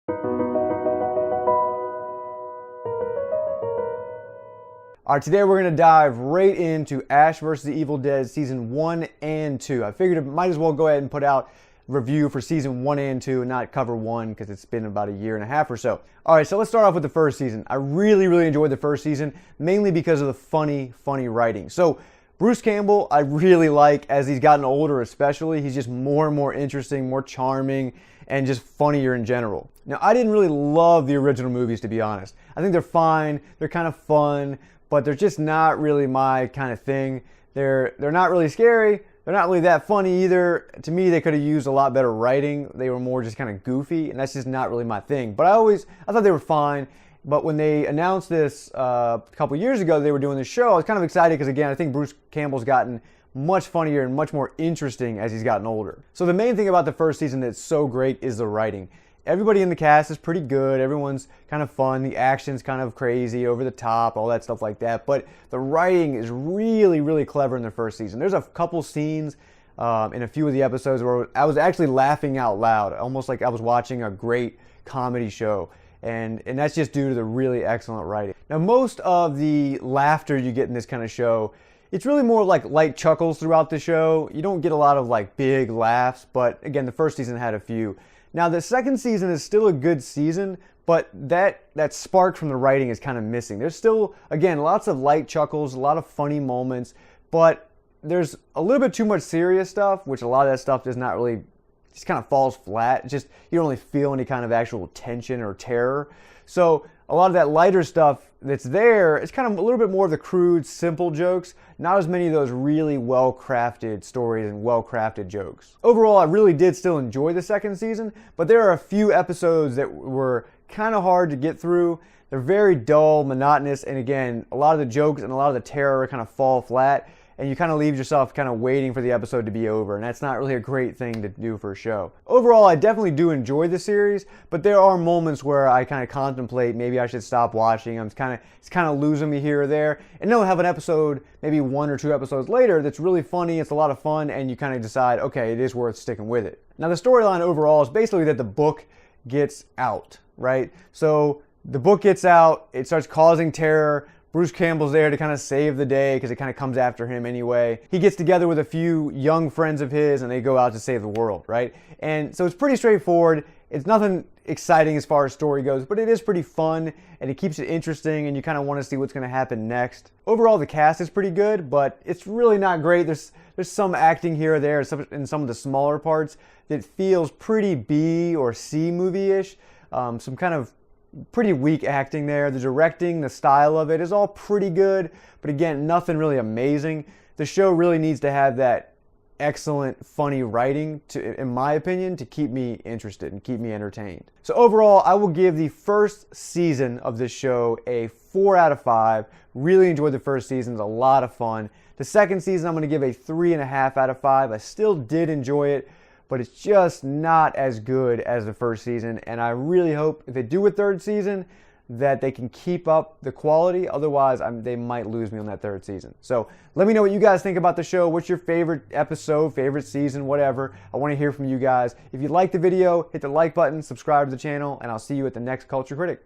All right, today we're going to dive right into Ash vs. the Evil Dead Season 1 and 2. I figured I might as well go ahead and put out a review for Season 1 and 2 and not cover 1 because it's been about a year and a half or so. All right, so let's start off with the first season. I really enjoyed the first season, mainly because of the funny writing. So Bruce Campbell, I really like as he's gotten older especially. He's just more and more interesting, more charming, and just funnier in general. Now, I didn't really love the original movies, to be honest. I think they're fine, they're kind of fun, but they're just not really my kind of thing. They're not really scary. They're not really that funny either. To me, they could have used a lot better writing. They were more just kind of goofy, and that's just not really my thing. But I thought they were fine. But when they announced this a couple years ago, they were doing this show, I was kind of excited because, again, I think Bruce Campbell's gotten much funnier and much more interesting as he's gotten older. So the main thing about the first season that's so great is the writing. Everybody in the cast is pretty good. Everyone's kind of fun. The action's kind of crazy, over the top, all that stuff like that. But the writing is really clever in the first season. There's a couple scenes in a few of the episodes where I was actually laughing out loud, almost like I was watching a great comedy show. And that's just due to the really excellent writing. Now, most of the laughter you get in this kind of show, it's really more like light chuckles throughout the show. You don't get a lot of like big laughs, but again, the first season had a few. Now, the second season is still a good season, but that spark from the writing is kind of missing. There's still, again, lots of light chuckles, a lot of funny moments, but there's a little bit too much serious stuff, which a lot of that stuff does not really, just kind of falls flat. It's just, you don't really feel any kind of actual tension or terror. So a lot of that lighter stuff that's there, it's kind of a little bit more of the crude, simple jokes, not as many of those really well-crafted stories and well-crafted jokes. Overall, I really did still enjoy the second season, but there are a few episodes that were kind of hard to get through. They're very dull, monotonous, and again, a lot of the jokes and a lot of the terror kind of fall flat, and you kind of leave yourself kind of waiting for the episode to be over, and that's not really a great thing to do for a show. Overall, I definitely do enjoy the series, but there are moments where I kind of contemplate maybe I should stop watching. It's kind of losing me here or there, and then we'll have an episode, maybe 1 or 2 episodes later, that's really funny, it's a lot of fun, and you kind of decide, okay, it is worth sticking with it. Now, the storyline overall is basically that the book gets out, right? So the book gets out, it starts causing terror. Bruce Campbell's there to kind of save the day because it kind of comes after him anyway. He gets together with a few young friends of his and they go out to save the world, right? And so it's pretty straightforward. It's nothing exciting as far as story goes, but it is pretty fun and it keeps it interesting and you kind of want to see what's going to happen next. Overall, the cast is pretty good, but it's really not great. There's some acting here or there in some of the smaller parts that feels pretty B or C movie-ish. Some kind of pretty weak acting there. The directing, the style of it is all pretty good, but again, nothing really amazing. The show really needs to have that excellent, funny writing, in my opinion, to keep me interested and keep me entertained. So overall, I will give the first season of this show a 4 out of 5. Really enjoyed the first season. It's a lot of fun. The second season, I'm going to give a 3.5 out of 5. I still did enjoy it, but it's just not as good as the first season, and I really hope if they do a third season that they can keep up the quality. Otherwise, they might lose me on that third season. So let me know what you guys think about the show. What's your favorite episode, favorite season, whatever. I want to hear from you guys. If you liked the video, hit the like button, subscribe to the channel, and I'll see you at the next Culture Critic.